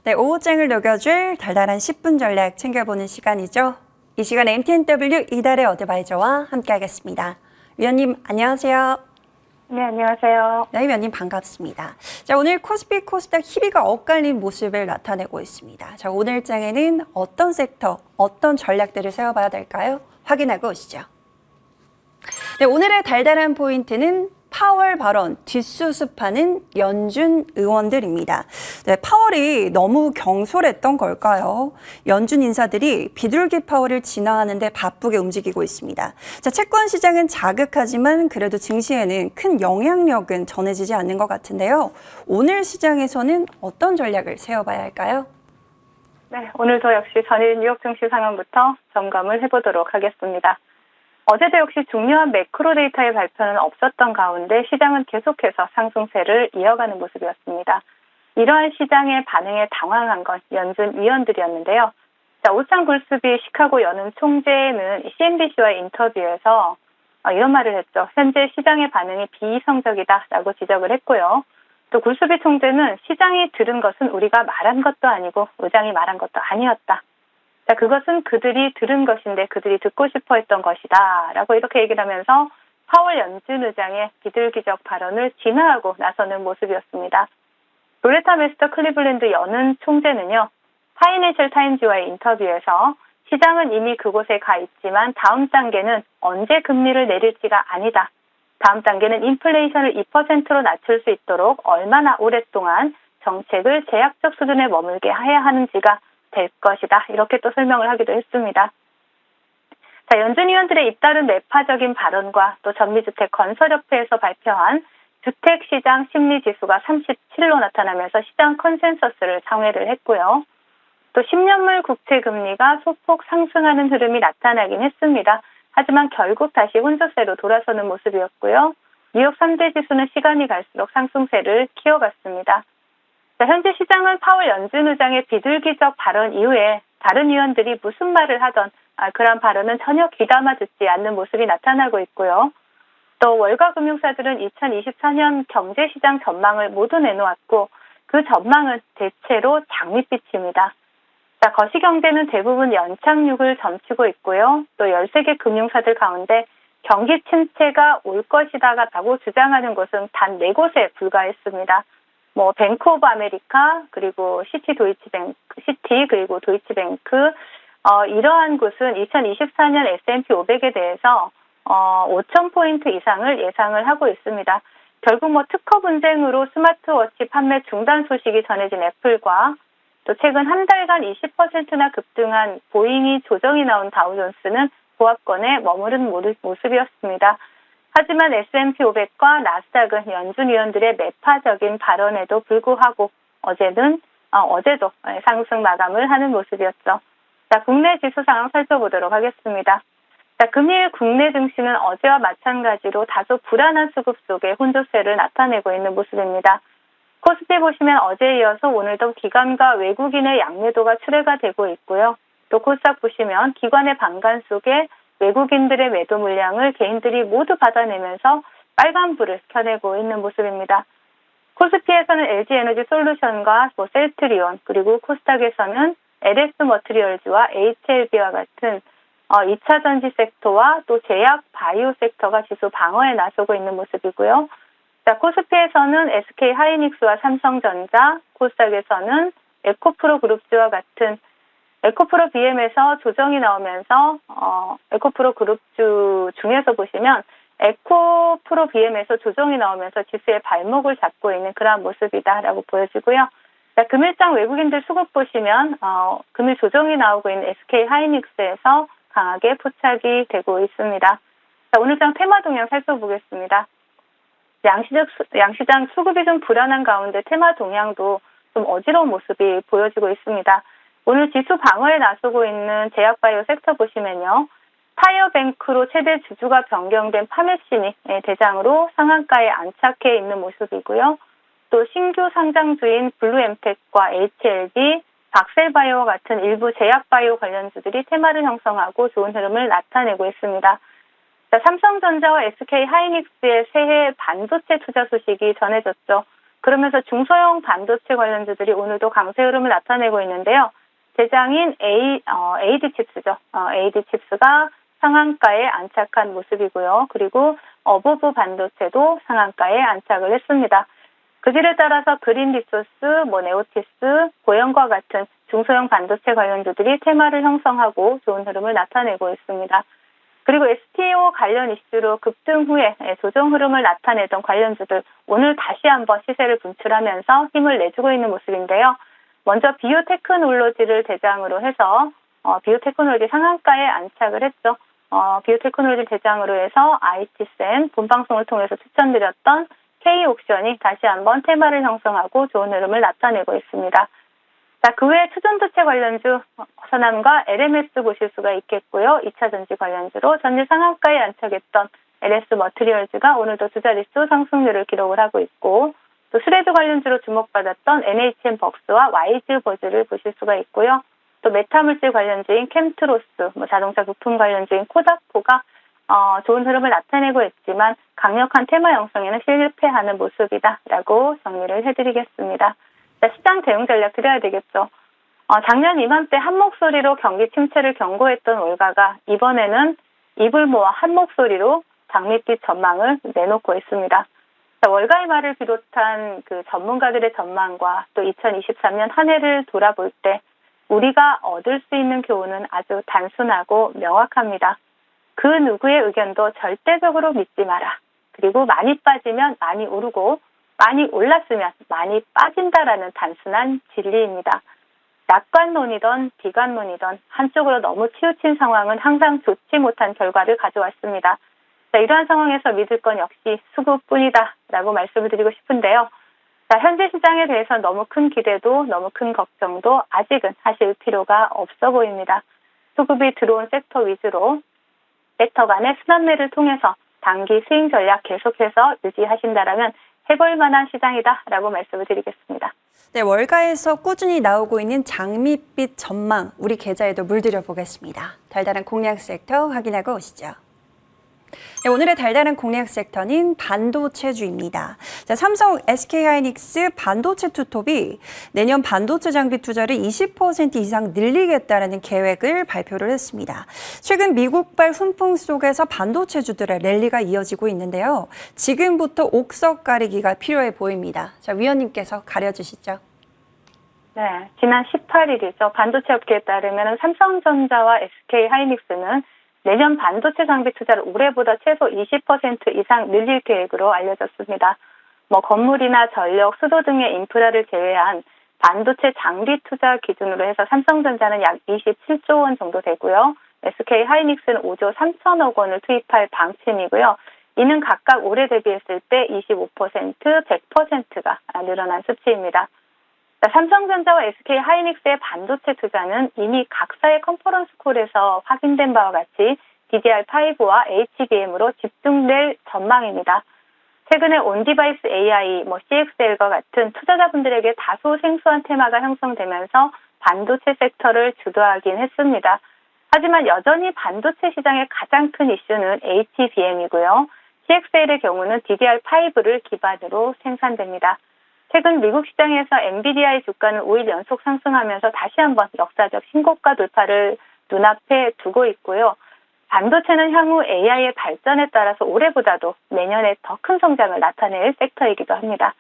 네, 오후장을 녹여줄 달달한 10분 전략 챙겨보는 시간이죠. 이 시간 MTNW 이달의 어드바이저와 함께하겠습니다. 위원님 안녕하세요. 네, 안녕하세요. 네, 위원님 반갑습니다. 자, 오늘 코스피 코스닥 희비가 엇갈린 모습을 나타내고 있습니다. 자, 오늘 장에는 어떤 섹터, 어떤 전략들을 세워봐야 될까요? 확인하고 오시죠. 네, 오늘의 달달한 포인트는 파월 발언 뒷수습하는 연준 의원들입니다. 네, 파월이 너무 경솔했던 걸까요? 연준 인사들이 비둘기 파월을 진화하는데 바쁘게 움직이고 있습니다. 자, 채권 시장은 자극하지만 그래도 증시에는 큰 영향력은 전해지지 않는 것 같은데요. 오늘 시장에서는 어떤 전략을 세워봐야 할까요? 네, 오늘도 역시 전일 뉴욕 증시 상황부터 점검을 해보도록 하겠습니다. 어제도 역시 중요한 매크로 데이터의 발표는 없었던 가운데 시장은 계속해서 상승세를 이어가는 모습이었습니다. 이러한 시장의 반응에 당황한 건 연준 위원들이었는데요. 자, 오창 굴스비 시카고 연은 총재는 CNBC와의 인터뷰에서 이런 말을 했죠. 현재 시장의 반응이 비이성적이다라고 지적을 했고요. 또 굴스비 총재는 시장이 들은 것은 우리가 말한 것도 아니고 의장이 말한 것도 아니었다. 자, 그것은 그들이 들은 것인데 그들이 듣고 싶어 했던 것이다 라고 이렇게 얘기를 하면서 파월 연준 의장의 비둘기적 발언을 진화하고 나서는 모습이었습니다. 로레타 메스터 클리블랜드 연은 총재는요, 파이낸셜 타임즈와의 인터뷰에서 시장은 이미 그곳에 가 있지만 다음 단계는 언제 금리를 내릴지가 아니다. 다음 단계는 인플레이션을 2%로 낮출 수 있도록 얼마나 오랫동안 정책을 제약적 수준에 머물게 해야 하는지가 될 것이다. 이렇게 또 설명을 하기도 했습니다. 자, 연준 위원들의 잇따른 매파적인 발언과 또 전미주택 건설협회에서 발표한 주택시장 심리지수가 37로 나타나면서 시장 컨센서스를 상회를 했고요. 또 10년물 국채금리가 소폭 상승하는 흐름이 나타나긴 했습니다. 하지만 결국 다시 혼조세로 돌아서는 모습이었고요. 뉴욕 3대 지수는 시간이 갈수록 상승세를 키워갔습니다. 자, 현재 시장은 파월 연준 의장의 비둘기적 발언 이후에 다른 위원들이 무슨 말을 하던 그런 발언은 전혀 귀담아 듣지 않는 모습이 나타나고 있고요. 또 월가 금융사들은 2024년 경제시장 전망을 모두 내놓았고 그 전망은 대체로 장밋빛입니다. 자, 거시경제는 대부분 연착륙을 점치고 있고요. 또 13개 금융사들 가운데 경기 침체가 올 것이다라고 주장하는 곳은 단 4곳에 불과했습니다. 뱅크 오브 아메리카, 그리고 시티 그리고 도이치뱅크, 이러한 곳은 2024년 S&P 500에 대해서 5,000포인트 이상을 예상을 하고 있습니다. 결국 특허 분쟁으로 스마트워치 판매 중단 소식이 전해진 애플과 또 최근 한 달간 20%나 급등한 보잉이 조정이 나온 다우존스는 보합권에 머무른 모습이었습니다. 하지만 S&P 500과 나스닥은 연준 위원들의 매파적인 발언에도 불구하고 어제도 상승 마감을 하는 모습이었죠. 자, 국내 지수 상황 살펴보도록 하겠습니다. 자, 금일 국내 증시는 어제와 마찬가지로 다소 불안한 수급 속에 혼조세를 나타내고 있는 모습입니다. 코스피 보시면 어제에 이어서 오늘도 기관과 외국인의 양매도가 출회가 되고 있고요. 또 코스닥 보시면 기관의 방관 속에 외국인들의 매도 물량을 개인들이 모두 받아내면서 빨간불을 켜내고 있는 모습입니다. 코스피에서는 LG에너지솔루션과 셀트리온, 그리고 코스닥에서는 LS 머티리얼즈와 HLB와 같은 2차 전지 섹터와 또 제약 바이오 섹터가 지수 방어에 나서고 있는 모습이고요. 자, 코스피에서는 SK 하이닉스와 삼성전자, 코스닥에서는 에코프로 그룹주와 같은 에코프로 BM에서 조정이 나오면서 에코프로 그룹주 중에서 보시면 에코프로 BM에서 조정이 나오면서 지수의 발목을 잡고 있는 그러한 모습이다라고 보여지고요. 자, 금일장 외국인들 수급 보시면 금일 조정이 나오고 있는 SK 하이닉스에서 강하게 포착이 되고 있습니다. 자, 오늘장 테마 동향 살펴보겠습니다. 양시장 수급이 좀 불안한 가운데 테마 동향도 좀 어지러운 모습이 보여지고 있습니다. 오늘 지수 방어에 나서고 있는 제약바이오 섹터 보시면요. 타이어뱅크로 최대 주주가 변경된 파메시니 대장으로 상한가에 안착해 있는 모습이고요. 또 신규 상장주인 블루엠텍과 HLB, 박셀바이오와 같은 일부 제약바이오 관련주들이 테마를 형성하고 좋은 흐름을 나타내고 있습니다. 자, 삼성전자와 SK 하이닉스의 새해 반도체 투자 소식이 전해졌죠. 그러면서 중소형 반도체 관련주들이 오늘도 강세 흐름을 나타내고 있는데요. 대장인 AD칩스죠. AD칩스가 상한가에 안착한 모습이고요. 그리고 어부부 반도체도 상한가에 안착을 했습니다. 그 질에 따라서 그린리소스, 네오티스, 고영과 같은 중소형 반도체 관련주들이 테마를 형성하고 좋은 흐름을 나타내고 있습니다. 그리고 STO 관련 이슈로 급등 후에 조정 흐름을 나타내던 관련주들 오늘 다시 한번 시세를 분출하면서 힘을 내주고 있는 모습인데요. 먼저 비오테크놀로지를 대장으로 해서 비오테크놀로지 상한가에 안착을 했죠. 비오테크놀로지 대장으로 해서 IT센 본방송을 통해서 추천드렸던 K옥션이 다시 한번 테마를 형성하고 좋은 흐름을 나타내고 있습니다. 자, 그 외에 투전도체 관련주 서남과 LMS 보실 수가 있겠고요. 2차 전지 관련주로 전일 상한가에 안착했던 LS 머티리얼즈가 오늘도 두 자릿수 상승률을 기록을 하고 있고 또 스레드 관련주로 주목받았던 NHN 벅스와 와이즈 버즈를 보실 수가 있고요. 또 메타물질 관련주인 캠트로스, 자동차 부품 관련주인 코다코가 좋은 흐름을 나타내고 있지만 강력한 테마 형성에는 실패하는 모습이다라고 정리를 해드리겠습니다. 자, 시장 대응 전략 드려야 되겠죠. 작년 이맘때 한 목소리로 경기 침체를 경고했던 올가가 이번에는 입을 모아 한 목소리로 장밋빛 전망을 내놓고 있습니다. 자, 월가의 말을 비롯한 그 전문가들의 전망과 또 2023년 한 해를 돌아볼 때 우리가 얻을 수 있는 교훈은 아주 단순하고 명확합니다. 그 누구의 의견도 절대적으로 믿지 마라. 그리고 많이 빠지면 많이 오르고 많이 올랐으면 많이 빠진다라는 단순한 진리입니다. 낙관론이든 비관론이든 한쪽으로 너무 치우친 상황은 항상 좋지 못한 결과를 가져왔습니다. 자, 이러한 상황에서 믿을 건 역시 수급뿐이다라고 말씀을 드리고 싶은데요. 자, 현재 시장에 대해서 너무 큰 기대도 너무 큰 걱정도 아직은 하실 필요가 없어 보입니다. 수급이 들어온 섹터 위주로 섹터 간의 순환매를 통해서 단기 스윙 전략 계속해서 유지하신다라면 해볼 만한 시장이다라고 말씀을 드리겠습니다. 네, 월가에서 꾸준히 나오고 있는 장밋빛 전망, 우리 계좌에도 물들여 보겠습니다. 달달한 공략 섹터 확인하고 오시죠. 네, 오늘의 달달한 공략 섹터는 반도체주입니다. 자, 삼성 SK하이닉스 반도체 투톱이 내년 반도체 장비 투자를 20% 이상 늘리겠다는 계획을 발표를 했습니다. 최근 미국발 훈풍 속에서 반도체주들의 랠리가 이어지고 있는데요. 지금부터 옥석 가리기가 필요해 보입니다. 자, 위원님께서 가려주시죠. 네, 지난 18일이죠. 반도체 업계에 따르면 삼성전자와 SK하이닉스는 내년 반도체 장비 투자를 올해보다 최소 20% 이상 늘릴 계획으로 알려졌습니다. 건물이나 전력, 수도 등의 인프라를 제외한 반도체 장비 투자 기준으로 해서 삼성전자는 약 27조 원 정도 되고요. SK하이닉스는 5조 3천억 원을 투입할 방침이고요. 이는 각각 올해 대비했을 때 25%, 100%가 늘어난 수치입니다. 삼성전자와 SK하이닉스의 반도체 투자는 이미 각사의 컨퍼런스 콜에서 확인된 바와 같이 DDR5와 HBM으로 집중될 전망입니다. 최근에 온디바이스 AI, CXL과 같은 투자자분들에게 다소 생소한 테마가 형성되면서 반도체 섹터를 주도하긴 했습니다. 하지만 여전히 반도체 시장의 가장 큰 이슈는 HBM이고요. CXL의 경우는 DDR5를 기반으로 생산됩니다. 최근 미국 시장에서 엔비디아의 주가는 5일 연속 상승하면서 다시 한번 역사적 신고가 돌파를 눈앞에 두고 있고요. 반도체는 향후 AI의 발전에 따라서 올해보다도 내년에 더 큰 성장을 나타낼 섹터이기도 합니다.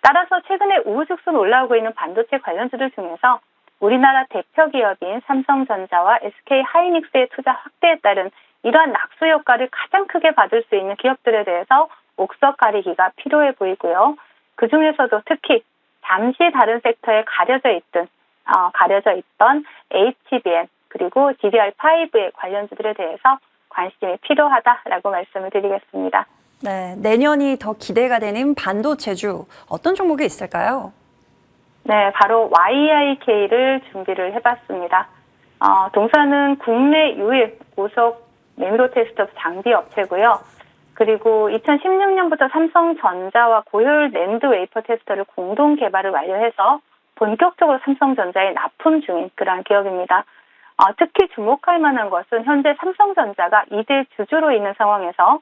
따라서 최근에 우후죽순 올라오고 있는 반도체 관련주들 중에서 우리나라 대표 기업인 삼성전자와 SK하이닉스의 투자 확대에 따른 이러한 낙수 효과를 가장 크게 받을 수 있는 기업들에 대해서 옥석 가리기가 필요해 보이고요. 그 중에서도 특히 잠시 다른 섹터에 가려져 있던 HBM 그리고 DDR5의 관련주들에 대해서 관심이 필요하다라고 말씀을 드리겠습니다. 네, 내년이 더 기대가 되는 반도체주 어떤 종목이 있을까요? 네, 바로 YIK를 준비를 해봤습니다. 동사는 국내 유일 고속 매미로 테스트 장비 업체고요. 그리고 2016년부터 삼성전자와 고효율 낸드 웨이퍼 테스터를 공동 개발을 완료해서 본격적으로 삼성전자에 납품 중인 그러한 기업입니다. 특히 주목할 만한 것은 현재 삼성전자가 2대 주주로 있는 상황에서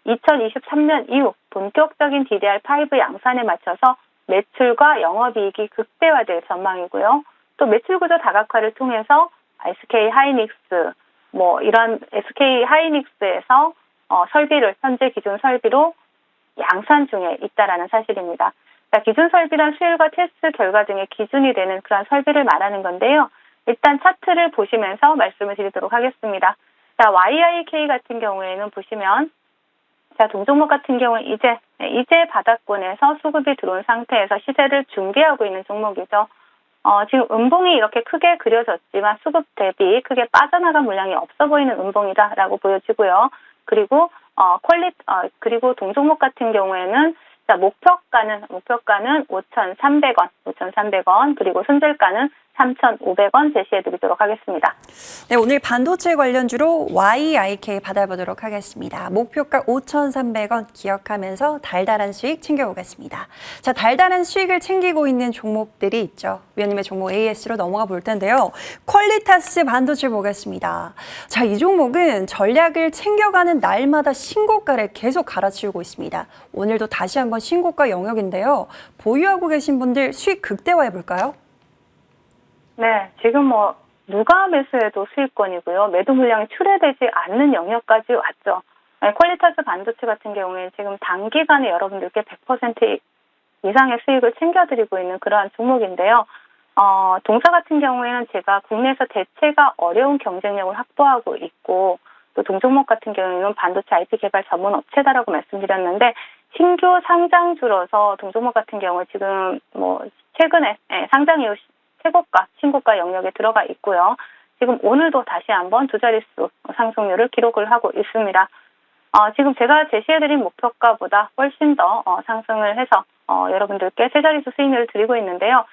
2023년 이후 본격적인 DDR5 양산에 맞춰서 매출과 영업이익이 극대화될 전망이고요. 또 매출 구조 다각화를 통해서 SK 하이닉스, 이런 SK 하이닉스에서 설비를 현재 기준 설비로 양산 중에 있다라는 사실입니다. 자, 기준 설비란 수율과 테스트 결과 등의 기준이 되는 그런 설비를 말하는 건데요. 일단 차트를 보시면서 말씀을 드리도록 하겠습니다. 자, YIK 같은 경우에는 보시면 자, 동종목 같은 경우는 이제 바닥권에서 수급이 들어온 상태에서 시세를 준비하고 있는 종목이죠. 지금 음봉이 이렇게 크게 그려졌지만 수급 대비 크게 빠져나간 물량이 없어 보이는 음봉이다라고 보여지고요. 그리고 그리고 동종목 같은 경우에는 자, 목표가는 5,300원, 그리고 손절가는 3,500원 제시해 드리도록 하겠습니다. 네, 오늘 반도체 관련주로 YIK 받아보도록 하겠습니다. 목표가 5,300원 기억하면서 달달한 수익 챙겨보겠습니다. 자, 달달한 수익을 챙기고 있는 종목들이 있죠. 위원님의 종목 AS로 넘어가 볼 텐데요. 퀄리타스 반도체 보겠습니다. 자, 이 종목은 전략을 챙겨가는 날마다 신고가를 계속 갈아치우고 있습니다. 오늘도 다시 한번 신고가 영역인데요. 보유하고 계신 분들 수익 극대화해 볼까요? 네, 지금 누가 매수해도 수익권이고요. 매도 물량이 출회되지 않는 영역까지 왔죠. 퀄리타스 반도체 같은 경우에 지금 단기간에 여러분들께 100% 이상의 수익을 챙겨드리고 있는 그러한 종목인데요. 동사 같은 경우에는 제가 국내에서 대체가 어려운 경쟁력을 확보하고 있고, 또 동종목 같은 경우에는 반도체 IP 개발 전문 업체다라고 말씀드렸는데, 신규 상장주로서 동종목 같은 경우 지금 최근에 상장 이후 최고가, 신고가 영역에 들어가 있고요. 지금 오늘도 다시 한번 두 자릿수 상승률을 기록을 하고 있습니다. 지금 제가 제시해드린 목표가보다 훨씬 더 상승을 해서 여러분들께 세 자릿수 수익률을 드리고 있는데요.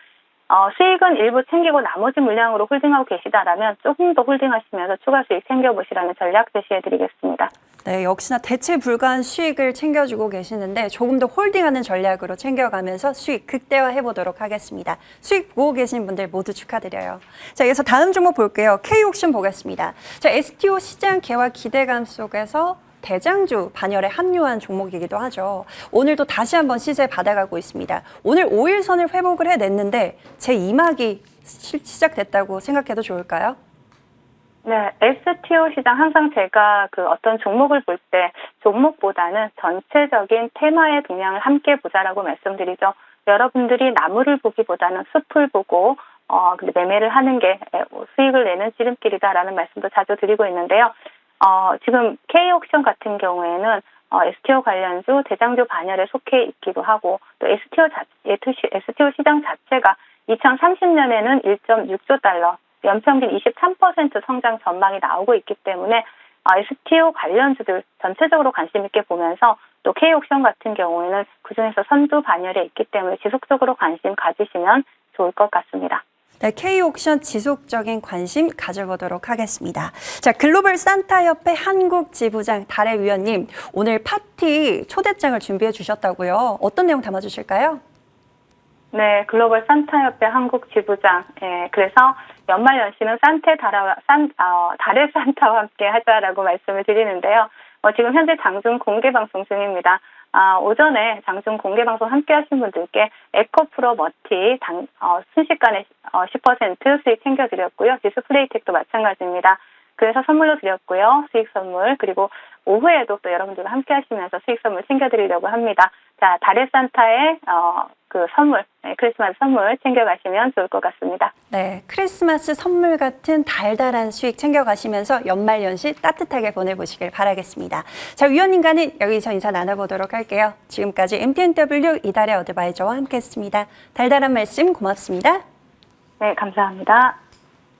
수익은 일부 챙기고 나머지 물량으로 홀딩하고 계시다라면 조금 더 홀딩하시면서 추가 수익 챙겨보시라는 전략 제시해드리겠습니다. 네, 역시나 대체 불가한 수익을 챙겨주고 계시는데 조금 더 홀딩하는 전략으로 챙겨가면서 수익 극대화해 보도록 하겠습니다. 수익 보고 계신 분들 모두 축하드려요. 자, 여기서 다음 종목 볼게요. K옥션 보겠습니다. 자, STO 시장 개화 기대감 속에서 대장주 반열에 합류한 종목이기도 하죠. 오늘도 다시 한번 시세 받아가고 있습니다. 오늘 5일선을 회복을 해냈는데 제2막이 시작됐다고 생각해도 좋을까요? 네, STO 시장 항상 제가 어떤 종목을 볼 때 종목보다는 전체적인 테마의 동향을 함께 보자라고 말씀드리죠. 여러분들이 나무를 보기보다는 숲을 보고 근데 매매를 하는 게 수익을 내는 지름길이다라는 말씀도 자주 드리고 있는데요. 지금 K옥션 같은 경우에는 STO 관련주 대장주 반열에 속해 있기도 하고, 또 STO 시장 자체가 2030년에는 1.6조 달러, 연평균 23% 성장 전망이 나오고 있기 때문에 STO 관련주들 전체적으로 관심 있게 보면서, 또 K옥션 같은 경우에는 그중에서 선두 반열에 있기 때문에 지속적으로 관심 가지시면 좋을 것 같습니다. 네, K옥션 지속적인 관심 가져보도록 하겠습니다. 자, 글로벌 산타협회 한국 지부장 달의 위원님, 오늘 파티 초대장을 준비해 주셨다고요. 어떤 내용 담아주실까요? 네, 글로벌 산타협회 한국 지부장. 그래서 연말연시는 달의 산타와 함께 하자라고 말씀을 드리는데요. 지금 현재 장중 공개 방송 중입니다. 오전에 장중 공개 방송 함께 하신 분들께 에코프로 머티 순식간에 10% 수익 챙겨드렸고요. 디스플레이 텍도 마찬가지입니다. 그래서 선물로 드렸고요. 수익 선물, 그리고 오후에도 또 여러분들과 함께 하시면서 수익 선물 챙겨드리려고 합니다. 자, 달의 산타의 선물, 크리스마스 선물 챙겨가시면 좋을 것 같습니다. 네, 크리스마스 선물 같은 달달한 수익 챙겨가시면서 연말연시 따뜻하게 보내보시길 바라겠습니다. 자, 위원님과는 여기서 인사 나눠보도록 할게요. 지금까지 MTNW 이달의 어드바이저와 함께했습니다. 달달한 말씀 고맙습니다. 네, 감사합니다.